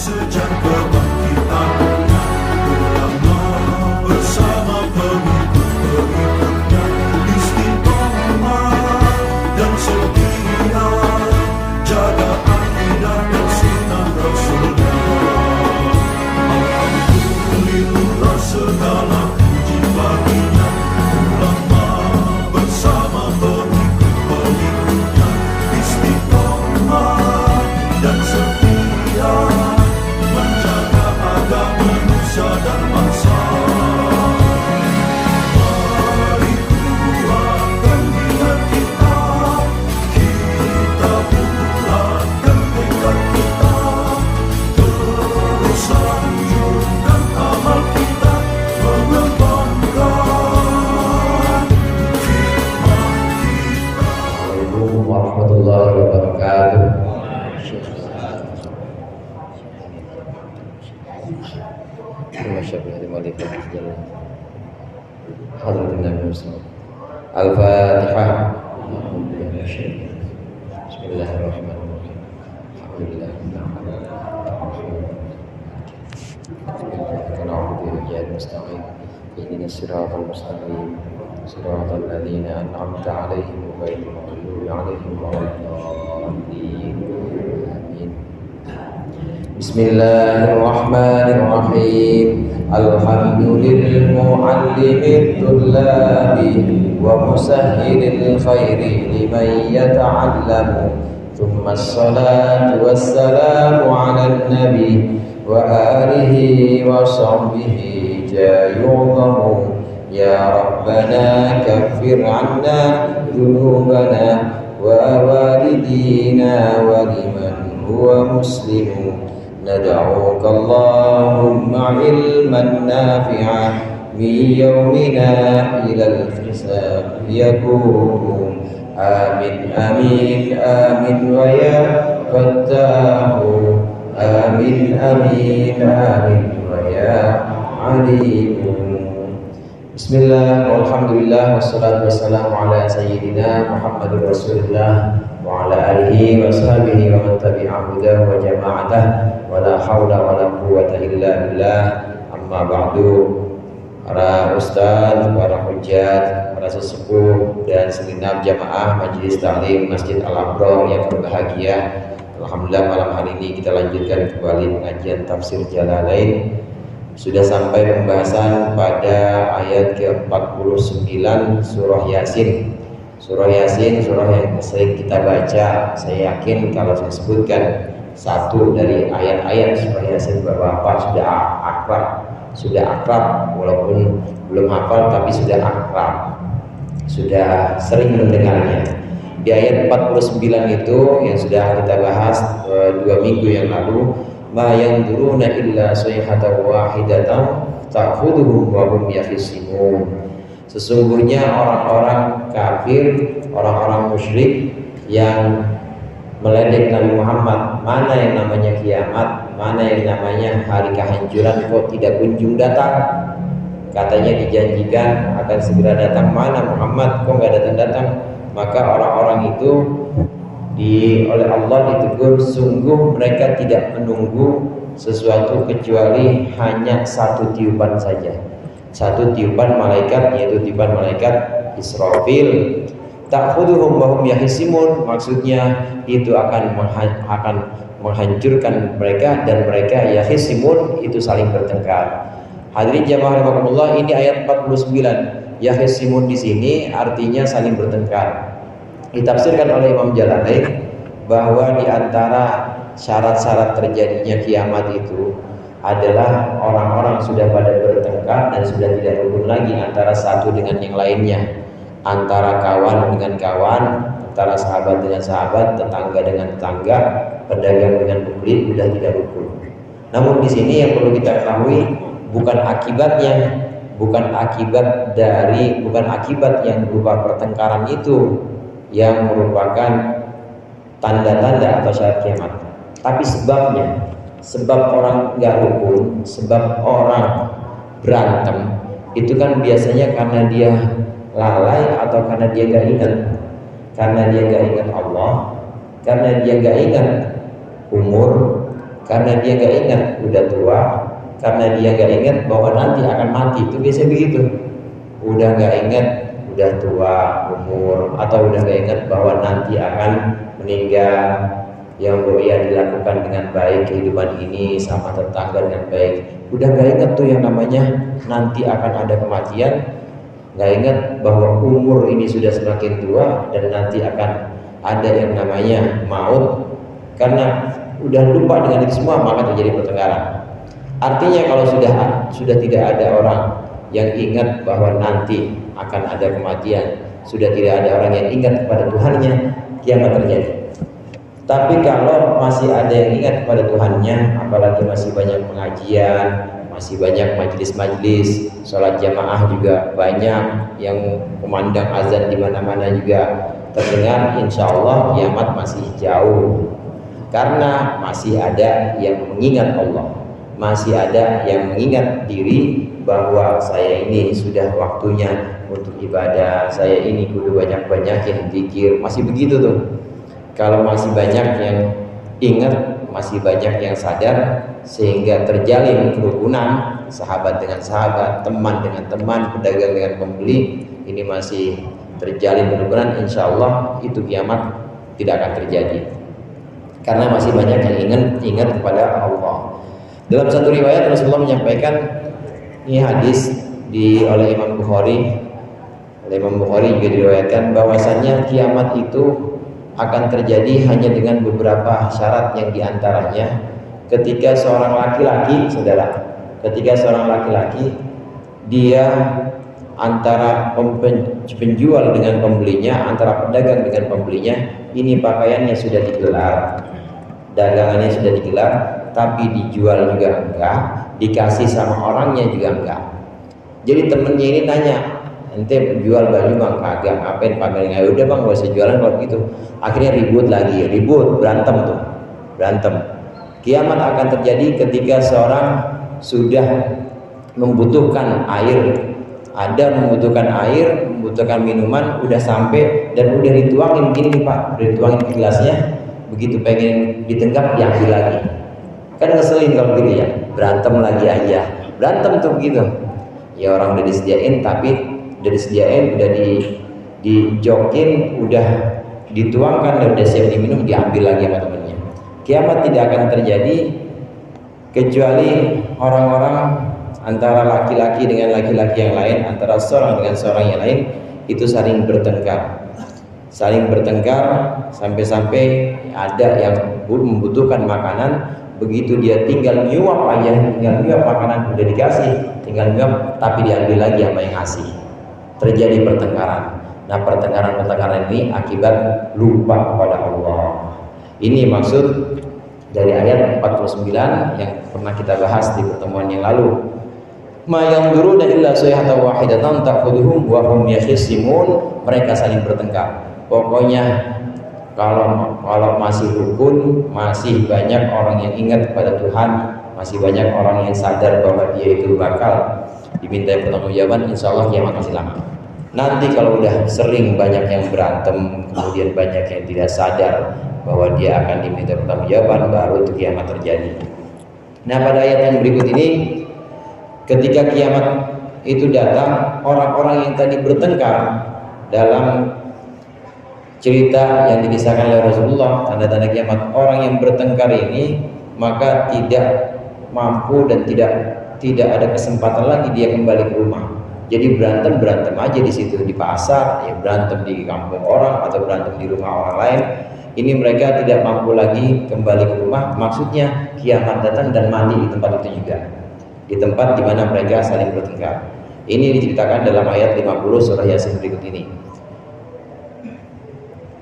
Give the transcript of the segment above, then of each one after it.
sejak kebangkitannya, ulama bersama pengikut-pengikutnya istiqomah dan setia jaga akidah dan sunnah Rasulnya. Alhamdulillah segala puji baginya, ulama bersama pengikut-pengikutnya istiqomah dan setia menjaga agama manusia dan bangsa. Mari kuatkan niat kita, kita bulatkan tekad kita, terus lanjutkan amal kita, mengembangkan hikmah kita. Assalamualaikum warahmatullahi wabarakatuh. Al-Fatihah. Bismillahirrahmanirrahim. Alhamdulillah. Ihdinas siratal mustaqim. Siratal ladzina an'amta 'alaihim ghairil maghdubi 'alaihim waladdallin. Amin. Bismillahirrahmanirrahim. Alhamdulillahil mu'allimit tullabi wa musahhilil khairi liman yata'allamu. Tsumma assalatu wassalamu 'alan nabi wa alihi wa sahbihi jayuzamu. Ya Rabbana kaffir 'anna dhunubana wa walidina wa liman huwa muslimun. Nad'uka Allahumma ilman nafi'an min yawmina ilal hisab yakun. Amin amin amin wa ya fattahu. Amin amin amin wa ya alimun. Bismillah, walhamdulillah, wassalatu wassalamu ala sayyidina Muhammadur Rasulullah wa ala alihi wa sahbihi wa man tabi'ahu wa jama'atah wa la hawla wa la quwwata illa billah. Amma ba'du. Para ustaz, para hujjat, para sesepuh dan segenap jamaah Majelis Ta'lim Masjid Al-Abrar yang berbahagia, alhamdulillah malam hari ini kita lanjutkan kembali pengajian tafsir Jalalain. Sudah sampai pembahasan pada ayat ke-49 surah Yasin. Surah Yasin, surah yang sering kita baca. Saya yakin kalau saya sebutkan satu dari ayat-ayat surah Yasin Bapak sudah akrab walaupun belum hafal tapi sudah akrab, sudah sering mendengarnya. Di ayat 49 itu yang sudah kita bahas 2 minggu yang lalu, ma yanzuruna illa sayhatan wahidatan ta'khudhuhum wa hum yakhisimun. Sesungguhnya orang-orang kafir, orang-orang musyrik yang meledek Nabi Muhammad, mana yang namanya kiamat, mana yang namanya hari kehancuran kok tidak kunjung datang. Katanya dijanjikan akan segera datang, mana Muhammad kok nggak datang-datang. Maka orang-orang itu oleh Allah ditegur, sungguh mereka tidak menunggu sesuatu kecuali hanya satu tiupan saja, satu tiupan malaikat, yaitu tiupan malaikat Israfil. Ta'khudhuhum wa hum yahisimun, maksudnya itu akan menghancurkan mereka dan mereka yahisimun, itu saling bertengkar. Hadirin jamaah rahimakumullah, ini ayat 49. Yahisimun di sini artinya saling bertengkar. Ditafsirkan oleh Imam Jalalain bahwa di antara syarat-syarat terjadinya kiamat itu adalah orang-orang sudah pada bertengkar dan sudah tidak rukun lagi antara satu dengan yang lainnya, antara kawan dengan kawan, antara sahabat dengan sahabat, tetangga dengan tetangga, pedagang dengan pembeli, sudah tidak rukun. Namun di sini yang perlu kita ketahui bukan akibatnya, bukan akibat yang berupa pertengkaran itu yang merupakan tanda-tanda atau syarat kiamat, tapi sebabnya. Sebab orang nggak rukun, sebab orang berantem itu kan biasanya karena dia lalai atau karena dia nggak ingat, karena dia nggak ingat Allah, karena dia nggak ingat umur, karena dia nggak ingat udah tua, karena dia nggak ingat bahwa nanti akan mati. Itu biasa begitu. Udah nggak ingat udah tua umur, atau udah nggak ingat bahwa nanti akan meninggal. Yang ia dilakukan dengan baik kehidupan ini sama tetangga dengan baik, udah nggak ingat tuh yang namanya nanti akan ada kematian. Nggak ingat bahwa umur ini sudah semakin tua dan nanti akan ada yang namanya maut. Karena udah lupa dengan itu semua, maka terjadi pertengkaran. Artinya kalau sudah tidak ada orang yang ingat bahwa nanti akan ada kematian, sudah tidak ada orang yang ingat kepada Tuhannya, kiamat terjadi. Tapi kalau masih ada yang ingat kepada Tuhannya, apalagi masih banyak pengajian, masih banyak majelis-majelis, sholat jamaah juga banyak, yang memandang azan di mana-mana juga terdengar, insya Allah kiamat masih jauh. Karena masih ada yang mengingat Allah, masih ada yang mengingat diri bahwa saya ini sudah waktunya untuk ibadah, saya ini kudu banyak-banyakin zikir. Masih begitu tuh. Kalau masih banyak yang ingat, masih banyak yang sadar, sehingga terjalin kerukunan sahabat dengan sahabat, teman dengan teman, pedagang dengan pembeli, ini masih terjalin kerukunan, insya Allah itu kiamat tidak akan terjadi. Karena masih banyak yang ingat kepada Allah. Dalam satu riwayat Rasulullah menyampaikan, ini hadis oleh Imam Bukhari. Oleh Imam Bukhari juga diriwayatkan bahwasannya kiamat itu akan terjadi hanya dengan beberapa syarat, yang diantaranya ketika seorang laki-laki, saudara, ketika seorang laki-laki dia antara penjual dengan pembelinya, antara pedagang dengan pembelinya, ini pakaiannya sudah digelar, dagangannya sudah digelar, tapi dijual juga enggak, dikasih sama orangnya juga enggak. Jadi temennya ini nanya, ente jual baju bang? Kagak. Ngapain pamerin? Ya udah bang, gak usah jualan kalau gitu. Akhirnya ribut lagi, berantem tuh, berantem. Kiamat akan terjadi ketika seorang sudah membutuhkan air, membutuhkan air, membutuhkan minuman, udah sampai dan udah dituangin gini nih pak, udah dituangin ke gelasnya, begitu pengen ditenggak diambil lagi. Kan ngeselin kalau gitu ya, berantem lagi aja, berantem tuh begitu. Ya orang udah disediain, tapi udah dijokin, udah dituangkan, dan udah siap diminum, diambil lagi sama temennya. Kiamat tidak akan terjadi kecuali orang-orang antara laki-laki dengan laki-laki yang lain, antara seorang dengan seorang yang lain, itu saling bertengkar sampai-sampai ada yang membutuhkan makanan. Begitu dia tinggal nyuap aja, tinggal nyuap makanan udah dikasih, tinggal nyuap tapi diambil lagi sama yang ngasih. Terjadi pertengkaran. Nah, pertengkaran ini akibat lupa kepada Allah. Ini maksud dari ayat 49 yang pernah kita bahas di pertemuan yang lalu. Ma yanzuruna illa sayhatan wahidatan ta'khudhuhum wa hum yakhisimun. Mereka saling bertengkar. Pokoknya kalau masih rukun, masih banyak orang yang ingat kepada Tuhan, masih banyak orang yang sadar bahwa dia itu bakal diminta pertanggungjawaban, insya Allah kiamat masih lama. Nanti kalau udah sering banyak yang berantem, kemudian banyak yang tidak sadar bahwa dia akan diminta pertanggungjawaban, baru itu kiamat terjadi. Nah, pada ayat yang berikut ini, ketika kiamat itu datang, orang-orang yang tadi bertengkar dalam cerita yang dikisahkan oleh Rasulullah, tanda-tanda kiamat, orang yang bertengkar ini maka tidak mampu dan tidak ada kesempatan lagi dia kembali ke rumah. Jadi berantem aja di situ, di pasar, ya berantem di kampung orang atau berantem di rumah orang lain. Ini mereka tidak mampu lagi kembali ke rumah. Maksudnya kiamat datang dan mati di tempat itu juga, di tempat di mana mereka saling bertengkar. Ini diceritakan dalam ayat 50 surah Yasin berikut ini.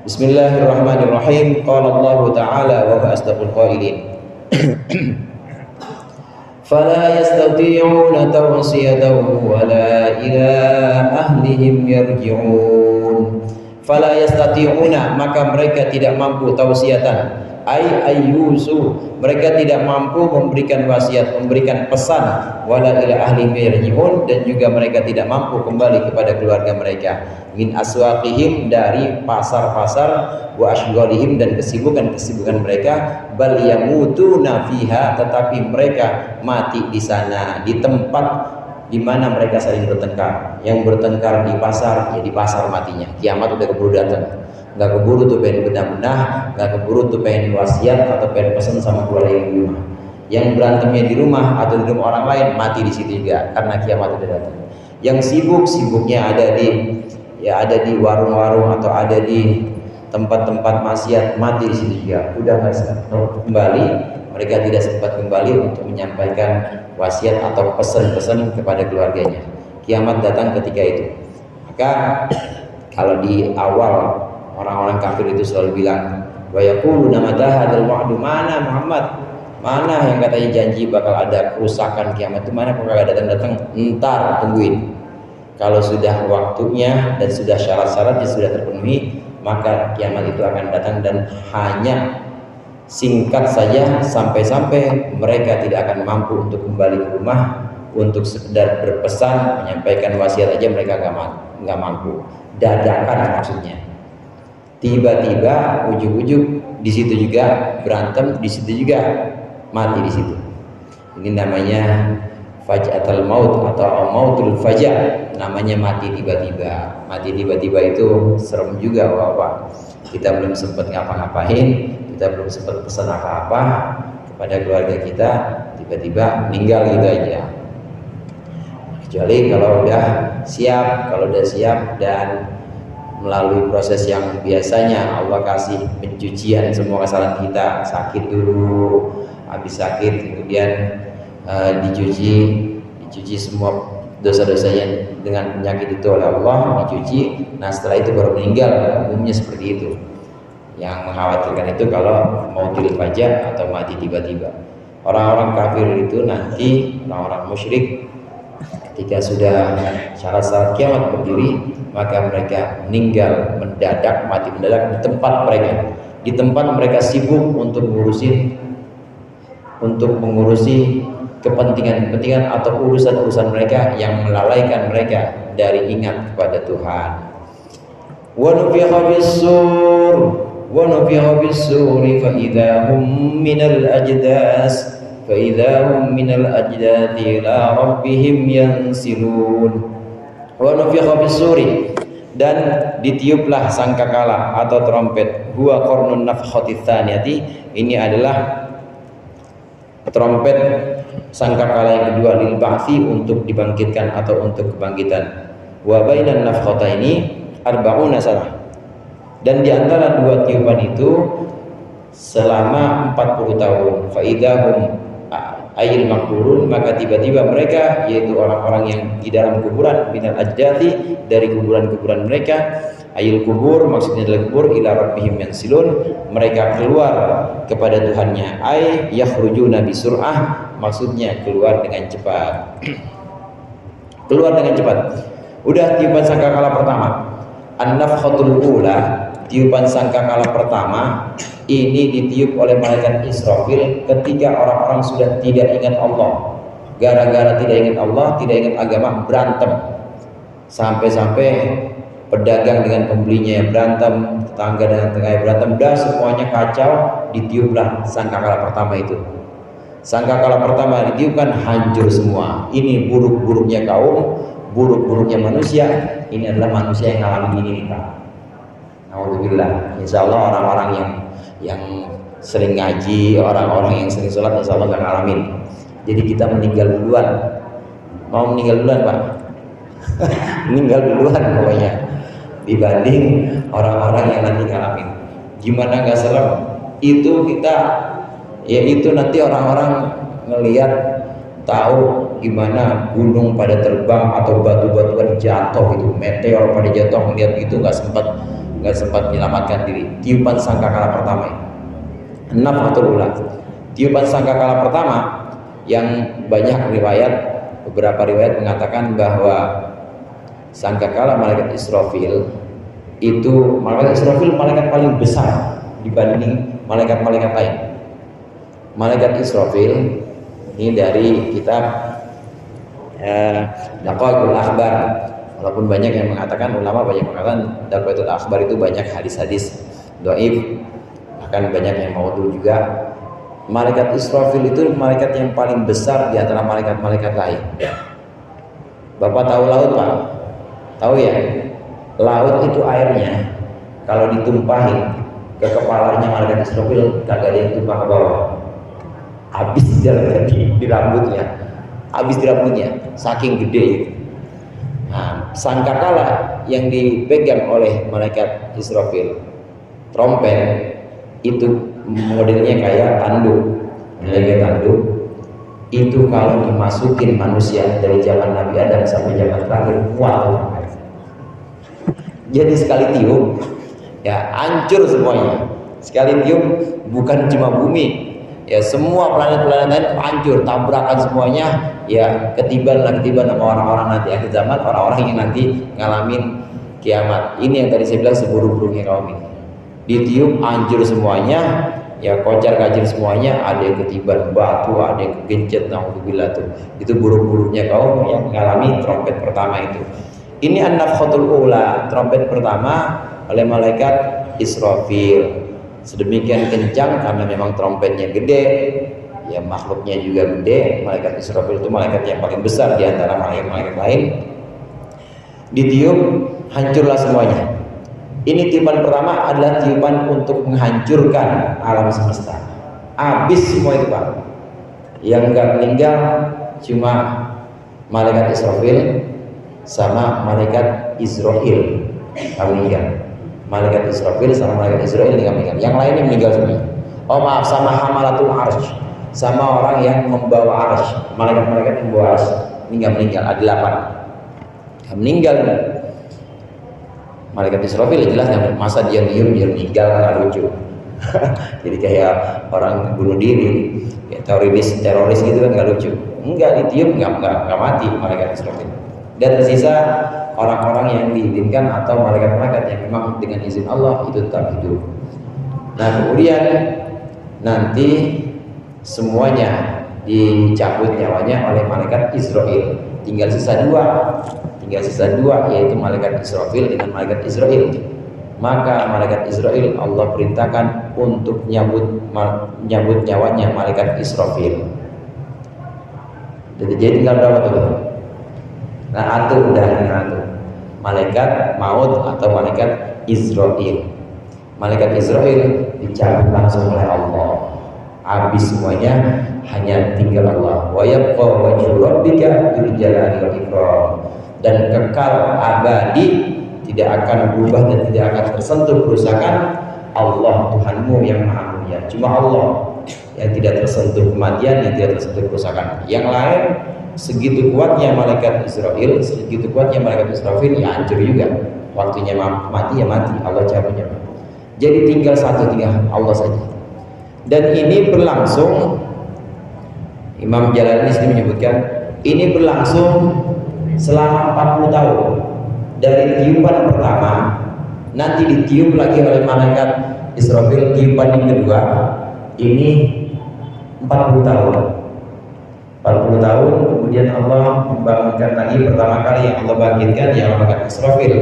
Bismillahirrahmanirrahim. Qala Allah Ta'ala wa huwa asdaqul qailin. Fala yastati'una tawsiyatan wa la ila ahlihim yarji'un. Fala yastati'una, maka mereka tidak mampu tawsiyatan, ayyusu, mereka tidak mampu memberikan wasiat, memberikan pesan, wala ila ahli yarji'un, dan juga mereka tidak mampu kembali kepada keluarga mereka, min aswaqihim, dari pasar-pasar, wa ashghalihim, dan kesibukan-kesibukan mereka, bal yamutuna fiha, tetapi mereka mati di sana, di tempat di mana mereka saling bertengkar. Yang bertengkar di pasar, ya di pasar matinya. Kiamat udah keburu datang. Nggak keburu tuh pengen benah-benah, nggak keburu tuh pengen wasiat atau pengen pesan sama keluarga yang di rumah. Yang berantemnya di rumah atau di rumah orang lain, mati di situ juga karena kiamat udah datang. Yang sibuknya ada di warung-warung atau ada di tempat-tempat maksiat, mati di situ juga. Udah nggak sempat kembali, mereka tidak sempat kembali untuk menyampaikan wasiat atau pesan-pesan kepada keluarganya. Kiamat datang ketika itu. Maka kalau di awal orang-orang kafir itu selalu bilang, wa yaquluna mata hadzal wa'du, mana Muhammad, mana yang katanya janji bakal ada kerusakan kiamat itu, mana kok kagak datang-datang? Entar tungguin. Kalau sudah waktunya dan sudah syarat-syaratnya sudah terpenuhi, maka kiamat itu akan datang, dan hanya singkat saja, sampai-sampai mereka tidak akan mampu untuk kembali ke rumah untuk sekedar berpesan, menyampaikan wasiat aja mereka nggak mampu. Dadakan maksudnya. Tiba-tiba ujuk-ujuk di situ juga berantem, di situ juga mati di situ. Ini namanya faj'atul maut atau mautul faja', namanya mati tiba-tiba. Mati tiba-tiba itu serem juga, Bapak. Kita belum sempat ngapa-ngapain, kita belum sempat pesan apa-apa kepada keluarga kita, tiba-tiba meninggal gitu aja. Kecuali kalau udah siap dan melalui proses yang biasanya Allah kasih pencucian semua kesalahan kita, sakit dulu, habis sakit kemudian dicuci semua dosa-dosanya dengan penyakit itu oleh Allah, dicuci. Nah setelah itu baru meninggal, umumnya seperti itu. Yang mengkhawatirkan itu kalau mau tilil fajar atau mati tiba-tiba. Orang-orang kafir itu nanti, orang-orang musyrik, ketika sudah syarat-syarat kiamat berdiri, maka mereka meninggal mendadak, mati mendadak di tempat mereka. Di tempat mereka sibuk untuk mengurusi kepentingan-kepentingan atau urusan-urusan mereka yang melalaikan mereka dari ingat kepada Tuhan. Wa nufikha bis-suri fa idahum minal ajdas ila rabbihim yansilun. Wa nufikha bis-suri, dan ditiuplah sangkakala atau trompet. Huwa qarnun nafkhati tsaniyati, ini adalah trompet sangkakala yang kedua, lil ba'tsi, untuk dibangkitkan atau untuk kebangkitan. Wa bainan nafkhataini arba'una sanah, dan di antara dua tiupan itu selama 40 tahun. Fa idahum ayil makburun, maka tiba-tiba mereka, yaitu orang-orang yang di dalam kuburan, minal ajdati, dari kuburan-kuburan mereka, ayil kubur maksudnya adalah kubur, ila rabbihim yansilun, mereka keluar kepada Tuhannya, ay yakhrujuna bisur'ah, maksudnya keluar dengan cepat. Keluar dengan cepat. Udah tiupan sangkakala pertama, an-nafkhatul ula, tiupan sangkakala pertama ini ditiup oleh malaikat Israfil ketika orang-orang sudah tidak ingat Allah. Gara-gara tidak ingat Allah, tidak ingat agama, berantem. Sampai-sampai pedagang dengan pembelinya berantem, tetangga dengan tetangga berantem, dah semuanya kacau, ditiuplah sangkakala pertama itu. Sangkakala pertama ditiupkan, hancur semua. Ini buruk-buruknya kaum, buruk-buruknya manusia. Ini adalah manusia yang ngalamin ini nih, Pak. Alhamdulillah. Insya Allah orang-orang yang sering ngaji, orang-orang yang sering sholat, insya Allah nggak ngalamin. Jadi kita meninggal duluan. Mau meninggal duluan, Pak? Meninggal duluan pokoknya, dibanding orang-orang yang nanti ngalamin. Gimana nggak serem? Itu kita, ya itu nanti orang-orang ngelihat, tahu gimana gunung pada terbang atau batu-batuan jatuh, itu meteor pada jatuh, melihat itu nggak sempat menyelamatkan diri. Tiupan sangkakala pertama, nafkhatul ula, tiupan sangkakala pertama, yang banyak beberapa riwayat mengatakan bahwa sangkakala malaikat Israfil paling besar dibanding malaikat-malaikat lain. Malaikat Israfil ini dari kitab Daqaiqul Akhbar. Walaupun banyak yang mengatakan, ulama banyak mengatakan Daqaiqul Akhbar itu banyak hadis-hadis dhaif, bahkan banyak yang maudhu juga. Malaikat Israfil itu malaikat yang paling besar di antara malaikat-malaikat lain. Bapak tahu laut, Pak? Tahu ya? Laut itu airnya kalau ditumpahin ke kepalanya malaikat Israfil kagak ada yang tumpah ke bawah. Habis di rambutnya. Habis di rambutnya, saking gede itu. Nah, sangkakala yang dipegang oleh malaikat Israfil, trompet, itu modelnya kayak tanduk. Kayak tanduk. Itu kalau dimasukin manusia dari zaman Nabi Adam sampai zaman terakhir, wow. Jadi sekali tiup, ya hancur semuanya. Sekali tiup, bukan cuma bumi, ya semua planet-planet lain hancur, tabrakan semuanya, ya ketiban sama orang-orang nanti akhir zaman, orang-orang yang nanti ngalamin kiamat. Ini yang tadi saya bilang seburuk-buruknya kaum ini. Ditiup hancur semuanya, ya kocar-kacir semuanya, ada yang ketiban batu, ada yang kegencet, naudzubillah tuh. Itu buruk-buruknya kaum yang mengalami trompet pertama itu. Ini an-nafkhatul ula, trompet pertama oleh malaikat Israfil. Sedemikian kencang karena memang trompetnya gede, ya makhluknya juga gede. Malaikat Israfil itu malaikat yang paling besar di antara malaikat-malaikat lain. Ditiup, hancurlah semuanya. Ini tiupan pertama adalah tiupan untuk menghancurkan alam semesta. Habis semua itu, Pak. Yang enggak meninggal cuma malaikat Israfil sama malaikat Israel meninggal. Malaikat Israfil sama malaikat Israel meninggal. Yang lainnya meninggal semua. Oh maaf, sama hamalatul arsy, sama orang yang membawa arsy. Malaikat-malaikat yang membawa arsy meninggal. Ada 8 yang meninggal. Malaikat Israfil jelas, masa dia meninggal, nggak lucu. Jadi kayak orang bunuh diri, kayak teroris gitu kan, nggak lucu. Enggak, ditiup nggak mati malaikat Israfil. Dan tersisa orang-orang yang diizinkan atau malaikat-malaikat yang memang dengan izin Allah itu tetap hidup. Nah kemudian nanti semuanya dicabut nyawanya oleh malaikat Israel. Tinggal sisa dua, yaitu malaikat Israfil dengan malaikat Israel. Maka malaikat Israel Allah perintahkan untuk nyabut nyawanya malaikat Israfil. Jadi tinggal berapa tuh? Nah atur udah atur. Malaikat maut atau malaikat Israel. Malaikat Israel dicabut langsung oleh Allah. Habis semuanya, hanya tinggal Allah. Wa yabqa wajhu rabbika dzul jalali wal ikram. Dan kekal abadi, tidak akan berubah dan tidak akan tersentuh kerusakan Allah Tuhanmu yang Maha Mulia. Cuma Allah yang tidak tersentuh kematian, yang tidak tersentuh kerusakan. Yang lain segitu kuatnya malaikat Israel, segitu kuatnya malaikat Israfil, ya hancur juga. Waktunya mati ya mati, Allah cabutnya. Jadi tinggal satu, tinggal Allah saja. Dan ini berlangsung, Imam Jalalain di sini menyebutkan, ini berlangsung selama 40 tahun. Dari tiupan pertama, nanti ditiup lagi oleh malaikat Israfil tiupan yang kedua, ini 40 tahun. 40 tahun kemudian Allah membangunkan lagi, pertama kali yang Allah bangkitkan ya malaikat Israfil.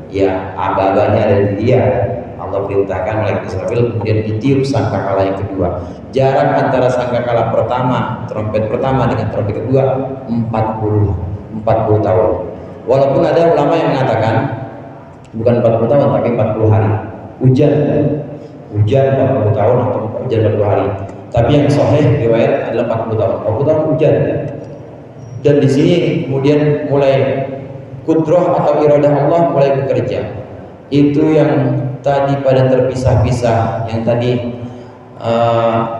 Ya aba-abanya ada di dia. Allah perintahkan malaikat Israfil kemudian ditiup sangkakala yang kedua. Jarak antara sangkakala pertama, trompet pertama dengan trompet kedua 40 tahun. Walaupun ada ulama yang mengatakan bukan 40 tahun tapi 40 hari. Hujan 40 tahun atau hujan 40 hari. Tapi yang sahih riwayat adalah 40 tahun. 40 tahun hujan. Dan di sini kemudian mulai kudrah atau iradah Allah mulai bekerja. Itu yang tadi pada terpisah-pisah, yang tadi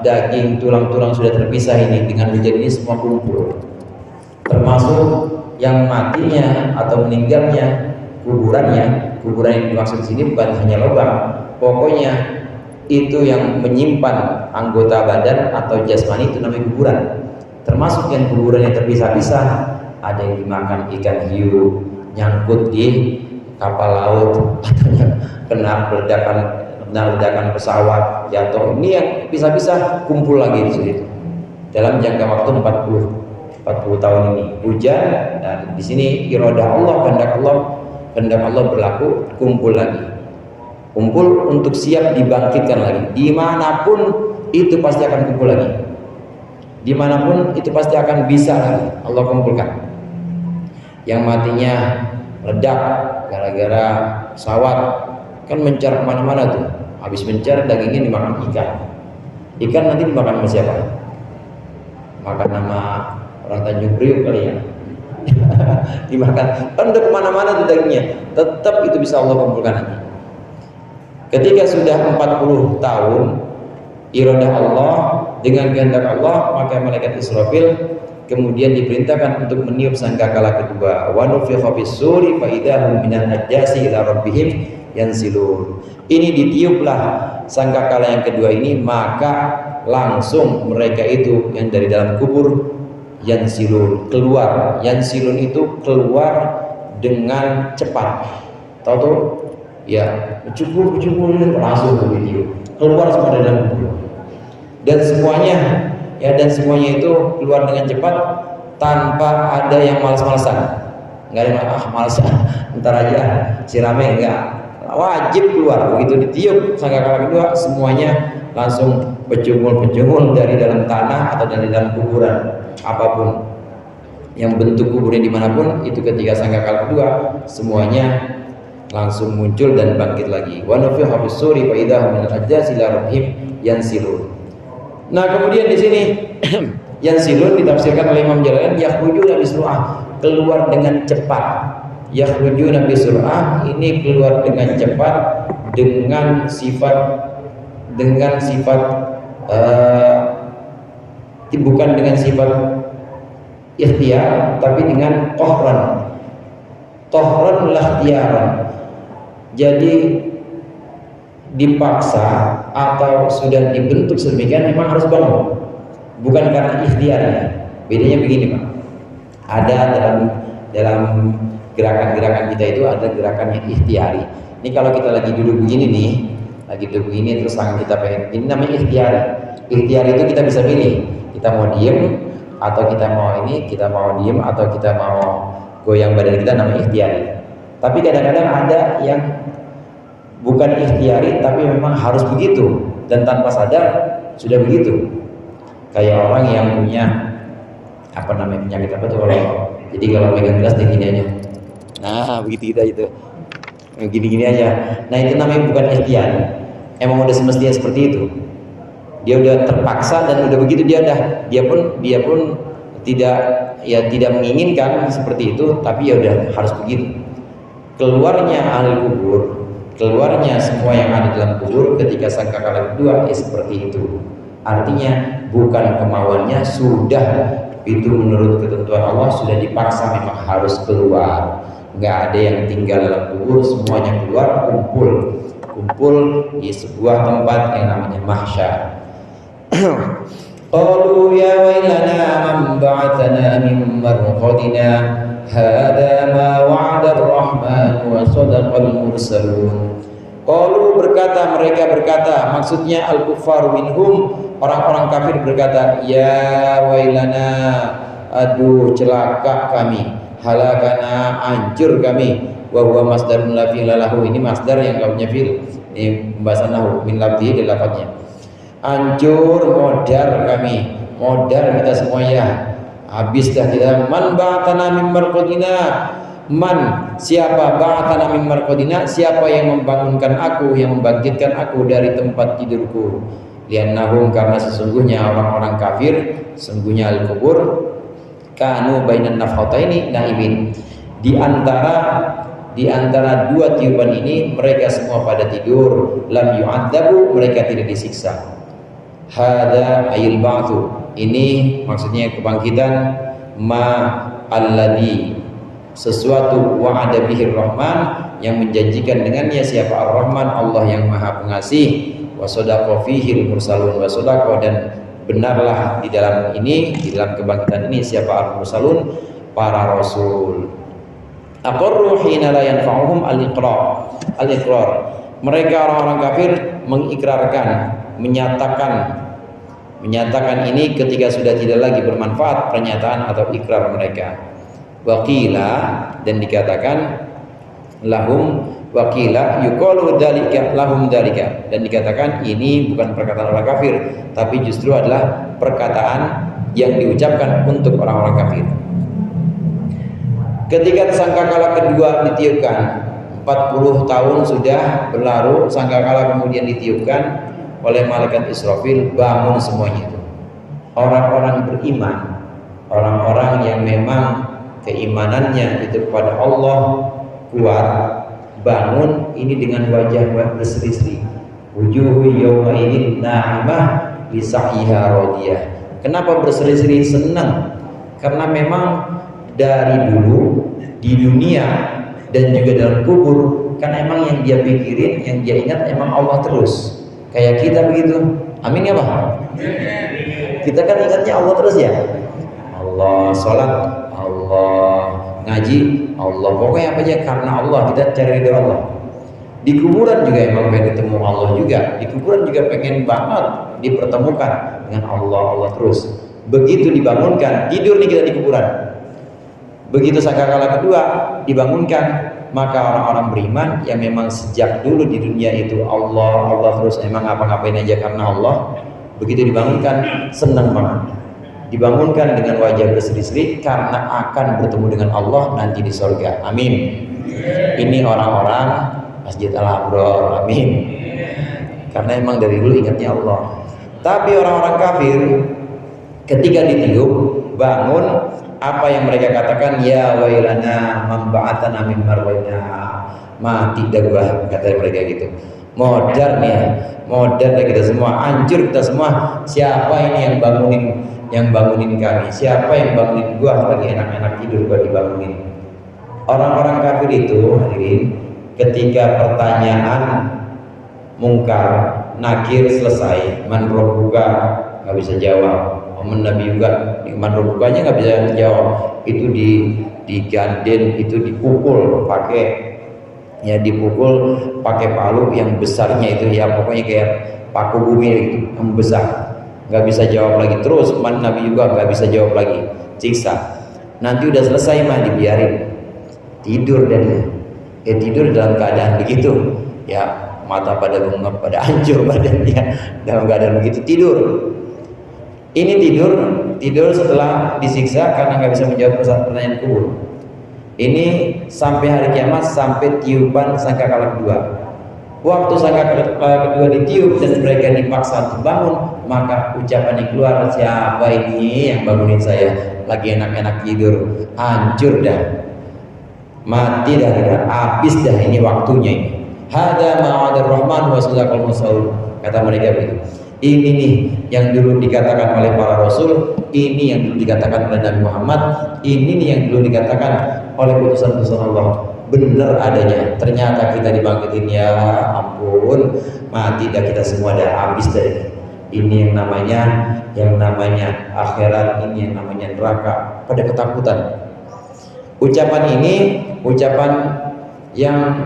daging tulang-tulang sudah terpisah ini dengan hujan ini semua kumpul. Termasuk yang matinya atau meninggalnya, kuburan yang dimaksud di sini bukan hanya lubang, pokoknya itu yang menyimpan anggota badan atau jasmani itu namanya kuburan. Termasuk yang kuburan yang terpisah-pisah, ada yang dimakan ikan hiu, nyangkut di kapal laut, atau kena ledakan pesawat, rusak, jatuh. Ini yang bisa-bisa kumpul lagi di situ. Dalam jangka waktu 40 tahun ini hujan, dan di sini iradah Allah, kehendak Allah berlaku, kumpul lagi. Kumpul untuk siap dibangkitkan lagi. Dimanapun itu pasti akan kumpul lagi. Dimanapun itu pasti akan bisa lagi Allah kumpulkan. Yang matinya ledak gara-gara pesawat kan mencar kemana-mana tuh. Habis mencar dagingnya dimakan ikan. Ikan nanti dimakan sama siapa? Makan nama orang Tanjung Priok kali ya. Dimakan. Kan udah kemana-mana tuh dagingnya. Tetap itu bisa Allah kumpulkan nanti. Ketika sudah 40 tahun iradah Allah dengan kehendak Allah, maka malaikat Israfil kemudian diperintahkan untuk meniup sangkakala kedua. Wa nufikha fis-suri fa idahum minal najasi ila rabbihim yansilun. Ini ditiuplah sangkakala yang kedua ini, maka langsung mereka itu yang dari dalam kubur yansilun keluar. Yansilun itu keluar dengan cepat. Tahu tuh? Ya, cukup langsung ditiup. Keluar semua dari dalam kubur. Dan semuanya itu keluar dengan cepat tanpa ada yang malas-malasan. Enggak ada yang malas, ntar aja sirame, enggak. Wajib keluar. Begitu ditiup sangkakala kedua, semuanya langsung pecungul dari dalam tanah atau dari dalam kuburan apapun. Yang bentuk kuburnya dimanapun itu, ketika sangkakala kedua semuanya langsung muncul dan bangkit lagi. Wa nufikha fis-suri fa idahum minal ajdathi ila rabbihim yansilun. Nah, kemudian di sini yansilun ditafsirkan oleh Imam Jalalain, yakhrujuna bisur'ah, keluar dengan cepat. Yakhrujuna bisur'ah, ini keluar dengan cepat dengan sifat bukan dengan sifat ikhtiar, tapi dengan qahran lahtiyaran. Jadi dipaksa atau sudah dibentuk sedemikian memang harus bangun, bukan karena ikhtiarnya. Bedanya begini Pak, ada dalam gerakan-gerakan kita itu ada gerakan yang ikhtiari. Ini kalau kita lagi duduk begini terus tangan kita pengen, ini namanya ikhtiari. Ikhtiari itu kita bisa pilih, kita mau diem atau kita mau diem atau kita mau goyang badan kita, namanya ikhtiari. Tapi kadang-kadang ada yang bukan ikhtiari tapi memang harus begitu dan tanpa sadar sudah begitu. Kayak orang yang punya penyakit apa tuh, kalau megang gelas dia gini aja. Nah, begitu kita itu. Gini-gini aja. Nah, itu namanya bukan ikhtiar. Emang udah semestinya seperti itu. Dia udah terpaksa dan udah begitu dia pun tidak menginginkan seperti itu, tapi ya udah harus begitu. Keluarnya ahli kubur, keluarnya semua yang ada dalam kubur ketika sangkakala kedua seperti itu. Artinya bukan kemauannya, sudah itu menurut ketentuan Allah, sudah dipaksa memang harus keluar. Nggak ada yang tinggal dalam kubur, semuanya keluar, kumpul di sebuah tempat yang namanya mahsyar. Qalu ya wailana man ba'athana min marqadina hadza ma wa'ada ar-rahman wa sadaqal mursalun. Qalu mereka berkata, maksudnya al-kuffar minhum, orang-orang kafir berkata, ya wailana, aduh celaka kami, halakana, hancur kami. Wa huwa masdarun la fi'la lahu, ini masdar yang kaumnya fi'il. Ini pembahasan nahwu, min labdihi di lafadznya. Hancur, modar kami, modar kita semuanya, habis dah kita. Man ba'atana min marqadina, man siapa, ba'atana min marqadina, siapa yang membangunkan aku, yang membangkitkan aku dari tempat tidurku. Liannahum, karena sesungguhnya orang-orang kafir, sesungguhnya al-kubur, kanu bainan nafkhataini naimin, di antara dua tiupan ini mereka semua pada tidur. Lam yu'adzabu, mereka tidak disiksa. Hada ayil ba'tsu, ini maksudnya kebangkitan. Ma alladhi, sesuatu wa'ada bihir rahman, yang menjanjikan dengannya siapa ar-rahman, Allah yang maha pengasih. Wa sadaqa fihil mursalun, wa sadaqa, dan benarlah di dalam ini, di dalam kebangkitan ini siapa al-mursalun, para rasul. Aqarru hina la yanfa'uhum al-iqrar. Mereka orang-orang kafir mengikrarkan menyatakan ini ketika sudah tidak lagi bermanfaat pernyataan atau ikrar mereka. Waqila, dan dikatakan lahum, waqila yuqalu dzalika lahum dzalika, dan dikatakan ini bukan perkataan orang kafir tapi justru adalah perkataan yang diucapkan untuk orang-orang kafir. Ketika sangkakala kedua ditiupkan, 40 tahun sudah berlalu, sangkakala kemudian ditiupkan oleh malaikat Israfil, bangun semuanya itu. Orang-orang beriman, orang-orang yang memang keimanannya itu kepada Allah kuat, bangun ini dengan wajah berseri-seri. Wujuhu yawma idzin na'imah li sa'yiha radiyah. Kenapa berseri-seri? Senang. Karena memang dari dulu di dunia dan juga dalam kubur, kan emang yang dia pikirin, yang dia ingat emang Allah terus. Kayak kita begitu. Amin ya Pak? Kita kan ingatnya Allah terus ya. Allah, sholat Allah, ngaji Allah, pokoknya apa aja karena Allah, kita cari ridho Allah. Di kuburan juga emang pengen ketemu Allah juga. Di kuburan juga pengen banget dipertemukan dengan Allah terus. Begitu dibangunkan, tidur nih kita di kuburan. Begitu sangkakala kedua dibangunkan, maka orang-orang beriman yang memang sejak dulu di dunia itu Allah terus, emang ngapa-ngapain aja karena Allah, begitu dibangunkan senang banget. Dibangunkan dengan wajah berseri-seri karena akan bertemu dengan Allah nanti di surga. Amin. Ini orang-orang Masjid Al-Abror. Amin. Karena emang dari dulu ingatnya Allah. Tapi orang-orang kafir ketika ditiup bangun, apa yang mereka katakan? Ya wailana man ba'atsana min marwaina. Mati dah gua, kata mereka gitu. Modern kita semua, hancur kita semua. Siapa ini yang bangunin kami? Siapa yang bangunin gua lagi enak-enak tidur gua dibangunin? Orang-orang kafir itu hadirin, ketika pertanyaan mungkar nakir selesai, man rabbuka nggak bisa jawab. Nabi juga man rabbukanya nggak bisa jawab. Itu diganden, itu dipukul pakai palu yang besarnya itu ya, pokoknya kayak paku bumi itu yang besar. Nggak bisa jawab lagi. Terus Nabi juga nggak bisa jawab lagi, siksa. Nanti udah selesai mah dibiarin tidur, dan tidur dalam keadaan begitu ya, mata pada bengap, pada hancur badannya dalam keadaan begitu tidur. Ini tidur setelah disiksa karena nggak bisa menjawab pertanyaan kubur. Ini sampai hari kiamat, sampai tiupan sangkakala kedua. Waktu sangkakala kedua ditiup dan mereka dipaksa untuk bangun, maka ucapan yang keluar, siapa ini yang bangunin saya? Lagi enak-enak tidur, hancur dah, mati dah, habis dah ini waktunya ini. Hada ma'adar rahman wa sadaqal mursalun, kata mereka begitu. Ini nih yang dulu dikatakan oleh para rasul, ini yang dulu dikatakan oleh Nabi Muhammad, ini nih yang dulu dikatakan oleh utusan-utusan Allah. Benar adanya. Ternyata kita dibangkitin, ya ampun, mati dah kita semua, dah habis dari ini yang namanya akhirat, ini yang namanya neraka. Pada ketakutan. Ucapan ini ucapan yang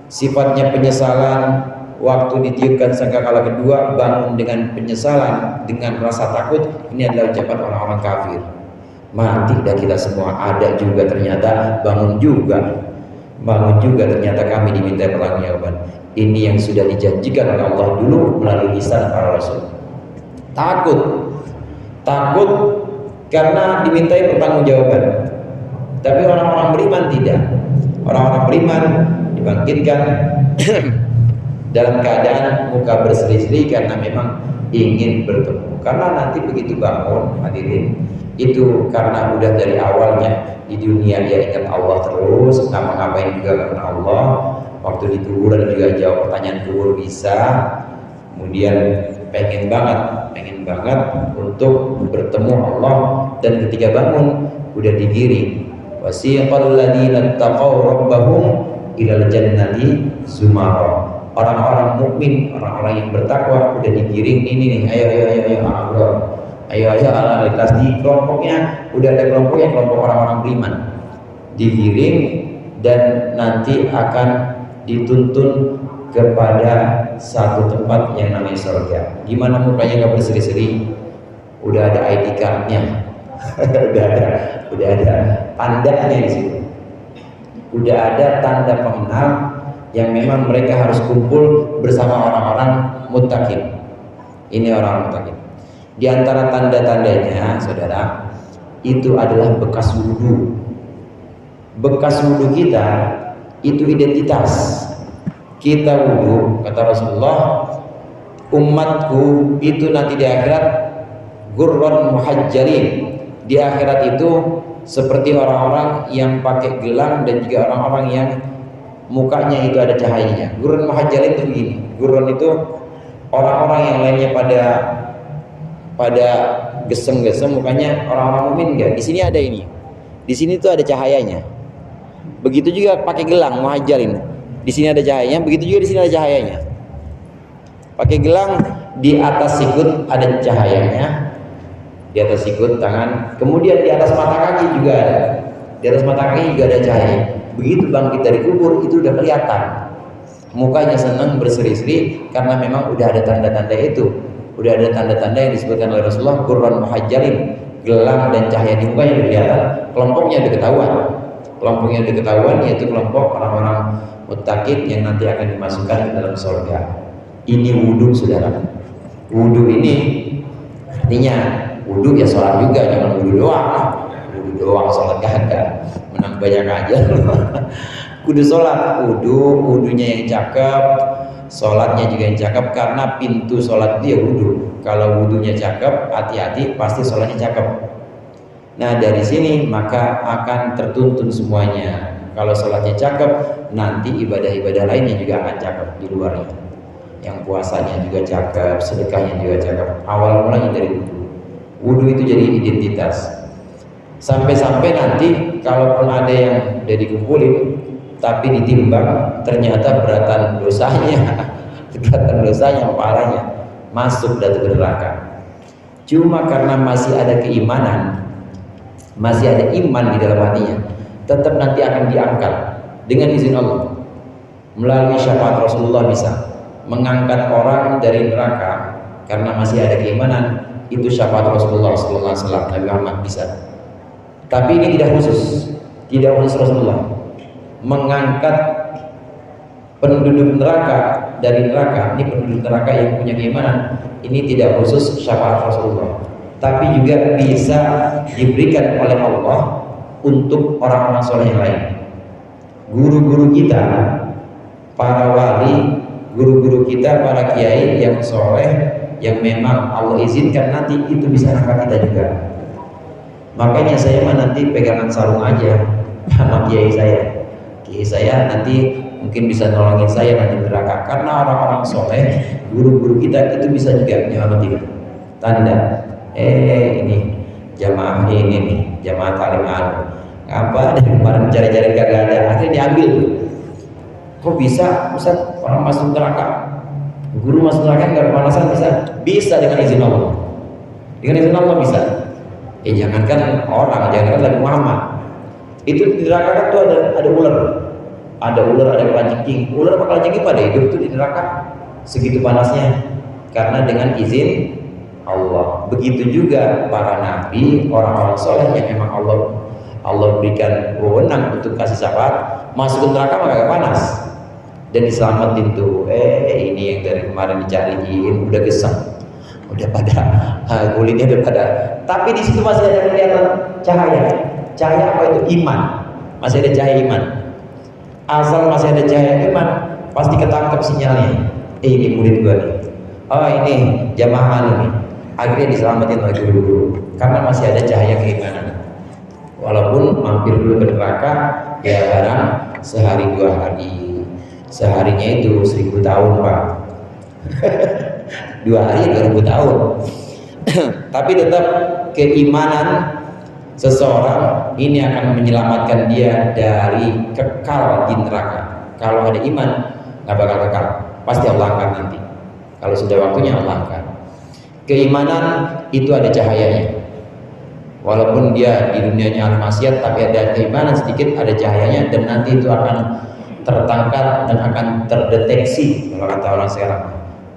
sifatnya penyesalan. Waktu ditiupkan sangkakala kedua, bangun dengan penyesalan, dengan rasa takut. Ini adalah ucapan orang-orang kafir. Mati dah kita semua. Ada juga ternyata bangun juga ternyata kami diminta pertanggungjawaban. Ini yang sudah dijanjikan oleh Allah dulu melalui lisan para rasul. Takut karena dimintai pertanggungjawaban. Tapi orang-orang beriman tidak. Orang-orang beriman dibangkitkan dalam keadaan muka berseri-seri karena memang ingin bertemu. Karena nanti begitu bangun, hadirin, itu karena udah dari awalnya di dunia dia ingat Allah terus, ngapa-ngapain juga karena Allah. Waktu di kuburan juga jawab pertanyaan kubur bisa. Kemudian pengen banget untuk bertemu Allah, dan ketika bangun udah digiring. Wasiqal ladzina taqaw rabbahum ilal jannati zumara. Orang-orang mukmin, orang-orang yang bertakwa udah digiring, ini nih, ayo ala kelas di kelompoknya, udah ada kelompoknya, kelompok orang-orang beriman digiring dan nanti akan dituntun kepada satu tempat yang namanya surga. Gimana mukanya nggak berseri-seri? Udah ada ID card-nya, udah ada tandanya di situ. Udah ada tanda pengenal yang memang mereka harus kumpul bersama orang-orang muttaqin. Ini orang muttaqin. Di antara tanda-tandanya, saudara, itu adalah bekas wudhu. Bekas wudhu kita itu identitas. Kita wudhu, kata Rasulullah, umatku itu nanti di akhirat gurran muhajjalin. Di akhirat itu seperti orang-orang yang pakai gelang dan juga orang-orang yang mukanya itu ada cahayanya. Gurran muhajjalin itu begini. Gurran itu orang-orang yang lainnya pada geseng-geseng mukanya, orang-orang mukmin enggak. Di sini ada ini. Di sini tuh ada cahayanya. Begitu juga pakai gelang muhajjalin. Di sini ada cahayanya, begitu juga di sini ada cahayanya. Pakai gelang, di atas sikut ada cahayanya, di atas sikut tangan, kemudian di atas mata kaki juga ada. Di atas mata kaki juga ada cahaya. Begitu bangkit dari kubur itu udah kelihatan. Mukanya senang berseri-seri karena memang udah ada tanda-tanda itu. Udah ada tanda-tanda yang disebutkan oleh Rasulullah, qurran muhajjalin, gelang dan cahaya di mukanya udah kelihatan. Kelompoknya udah ketahuan. Kelompoknya udah ketahuan, yaitu kelompok orang-orang muttaqin yang nanti akan dimasukkan ke dalam surga. Ini wudhu, saudara. Wudhu ini artinya wudhu ya sholat juga, jangan wudhu doang. Wudhu doang sholat kagak, menang banyak aja. Kudu sholat, wudhunya yang cakep, sholatnya juga yang cakep, karena pintu sholat dia wudhu. Kalau wudhunya cakep, hati-hati pasti sholatnya cakep. Nah dari sini maka akan tertuntun semuanya. Kalau sholatnya cakep, nanti ibadah-ibadah lainnya juga akan cakep di luarnya. Yang puasanya juga cakep, sedekahnya juga cakep. Awal mulanya dari wudhu. Wudhu itu jadi identitas. Sampai-sampai nanti kalaupun ada yang udah dikumpulin, tapi ditimbang ternyata beratan dosanya, beratan dosanya, parahnya, masuk dari neraka. Cuma karena masih ada keimanan, masih ada iman di dalam hatinya, tetap nanti akan diangkat dengan izin Allah. Melalui syafaat Rasulullah bisa mengangkat orang dari neraka karena masih ada keimanan. Itu syafaat Rasulullah SAW, Nabi Muhammad bisa. Tapi ini tidak khusus Rasulullah mengangkat penduduk neraka dari neraka. Ini penduduk neraka yang punya keimanan. Ini tidak khusus syafaat Rasulullah, tapi juga bisa diberikan oleh Allah untuk orang-orang soleh yang lain. Guru-guru kita, para wali, guru-guru kita, para kiai yang soleh, yang memang Allah izinkan nanti itu bisa angkat kita juga. Makanya saya mah nanti pegangan sarung aja sama kiai saya. Kiai saya nanti mungkin bisa nolongin saya nanti neraka, karena orang-orang soleh, guru-guru kita itu bisa juga nyelamatin kita. Tanda, ini jamaah ini nih, jamaah talim anu. Apa dari kemarin cari-cari kagak ada, akhirnya diambil tuh. Kok bisa Ustaz orang masuk neraka, guru masuk neraka nggak kepanasan? Bisa dengan izin Allah. Dengan izin Allah bisa. Jangankan orang, jangankan Nabi Muhammad, itu di neraka tuh ada ular, ada kalajengking. Ular sama kalajengking pada hidup tuh di neraka, segitu panasnya, karena dengan izin Allah. Begitu juga para nabi, orang-orang soleh yang memang Allah berikan wewenang untuk kasih syafaat, masuk ke neraka maka gak panas dan diselamatin tuh. Ini yang dari kemarin dicariin udah geseng, udah pada kulitnya udah pada, tapi di situ masih ada kelihatan cahaya apa itu? Iman. Masih ada cahaya iman. Asal masih ada cahaya iman, pasti ketangkep sinyalnya. Ini murid gua nih, oh ini jamaah nih, akhirnya diselamatin oleh guru-guru karena masih ada cahaya keimanan. Walaupun mampir dulu ke neraka ya barang sehari 2 hari, seharinya itu 1000 tahun Pak. 2 hari 2000 tahun. Tapi tetap keimanan seseorang ini akan menyelamatkan dia dari kekal di neraka. Kalau ada iman nggak bakal kekal, pasti Allah angkat nanti. Kalau sudah waktunya Allah angkat. Keimanan itu ada cahayanya. Walaupun dia di dunianya al maksiat, tapi ada keimanan sedikit, ada cahayanya, dan nanti itu akan tertangkap dan akan terdeteksi, kalau kata orang sekarang,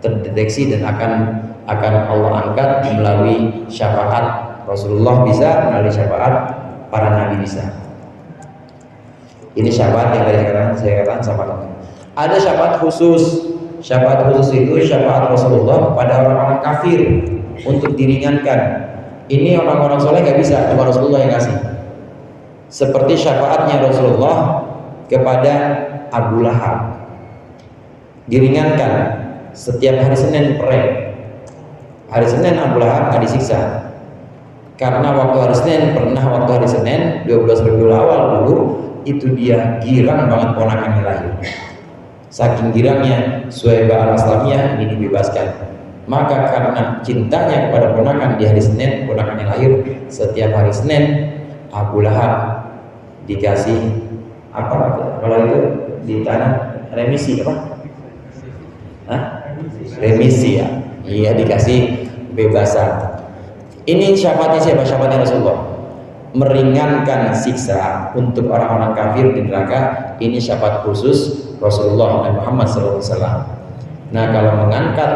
terdeteksi dan akan Allah angkat melalui syafaat Rasulullah, bisa melalui syafaat para nabi bisa. Ini syafaat yang tadi saya katakan syafaat. Ada syafaat khusus. Syafaat khusus itu syafaat Rasulullah pada orang-orang kafir untuk diringankan. Ini orang-orang soleh nggak bisa, cuma Rasulullah yang kasih. Seperti syafaatnya Rasulullah kepada Abu Lahab, diringankan setiap hari Senin perang. Hari Senin Abu Lahab nggak disiksa, karena waktu hari Senin waktu hari Senin 12 Rabiul Awal dulu itu dia girang banget ponakannya lahir. Saking girangnya Suhaibah al-Aslamiyah ini dibebaskan. Maka karena cintanya kepada ponakan di hari Senin, ponakannya lahir, setiap hari Senin Abu Lahab dikasih apa kalau itu di tanah remisi apa? Hah? Remisi ya. Iya, dikasih bebasan. Ini syafaatnya siapa? Syafaatnya Rasulullah. Meringankan siksa untuk orang-orang kafir di neraka. Ini syafaat khusus Rasulullah dan Muhammad SAW. Nah, kalau mengangkat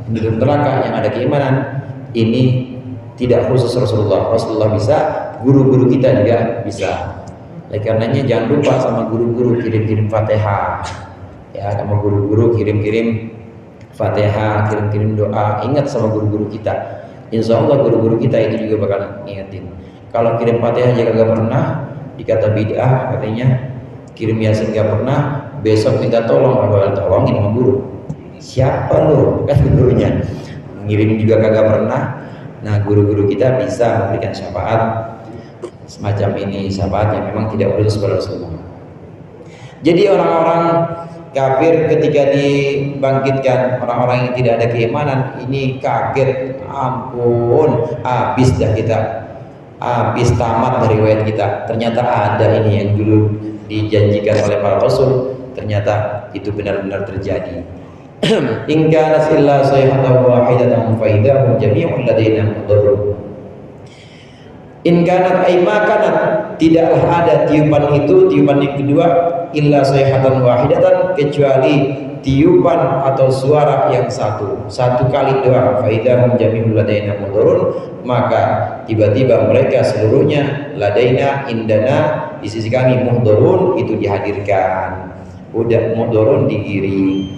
di neraka yang ada keimanan, ini tidak khusus Rasulullah. Rasulullah bisa, guru-guru kita juga bisa. Oleh karenanya jangan lupa sama guru-guru kirim-kirim Fatihah. Ya, sama guru-guru kirim-kirim Fatihah, kirim-kirim doa. Ingat sama guru-guru kita. Insya Allah guru-guru kita itu juga bakal ngingetin. Kalau kirim Fatihah aja gak pernah, dikata bid'ah katanya. Kirim Yasin gak pernah, besok minta tolong, bakal tolongin sama guru. Siapa lo? Kan gurunya. Ngirim juga kagak pernah. Nah, guru-guru kita bisa memberikan syafaat semacam ini, syafaat yang memang tidak khusus pada Rasulullah. Jadi orang-orang kafir ketika dibangkitkan, orang-orang yang tidak ada keimanan ini kaget, ampun, habis dah kita, habis tamat dari riwayat kita. Ternyata ada ini yang dulu dijanjikan oleh para rasul, ternyata itu benar-benar terjadi. In kanat illa sayhatan wahidatan fa idahum jami'un ladaina mudarrun. In kanat ay makanat, tidaklah ada tiupan itu, tiupan yang kedua, illa sayhatan wahidatan, kecuali tiupan atau suara yang satu kali doang. Fa idahum jami'un ladaina mudarrun, maka tiba-tiba mereka seluruhnya ladaina indana, di sisi kami, muhdharun, itu dihadirkan. Udah muhdharun digiring.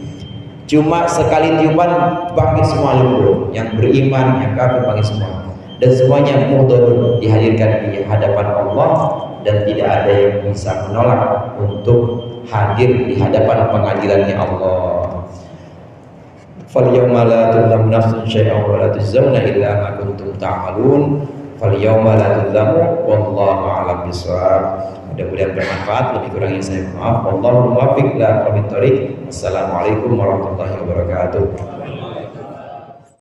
Cuma sekali tiupan bangkit semua lumpur, yang beriman, yang kafir bangkit semua, dan semuanya muhdharun, dihadirkan di hadapan Allah, dan tidak ada yang bisa menolak untuk hadir di hadapan pengadilannya Allah. Falyawma la tuzlamu nafsun syai'an wa la tujzauna illa ma kuntum ta'malun. Falyawma la tuzlamu wallahu a'lam bishawab. Mudah-mudahan bermanfaat, lebih kurangnya saya maaf. Wallahu muwaffiq ila aqwamit thoriq. Assalamualaikum warahmatullahi wabarakatuh.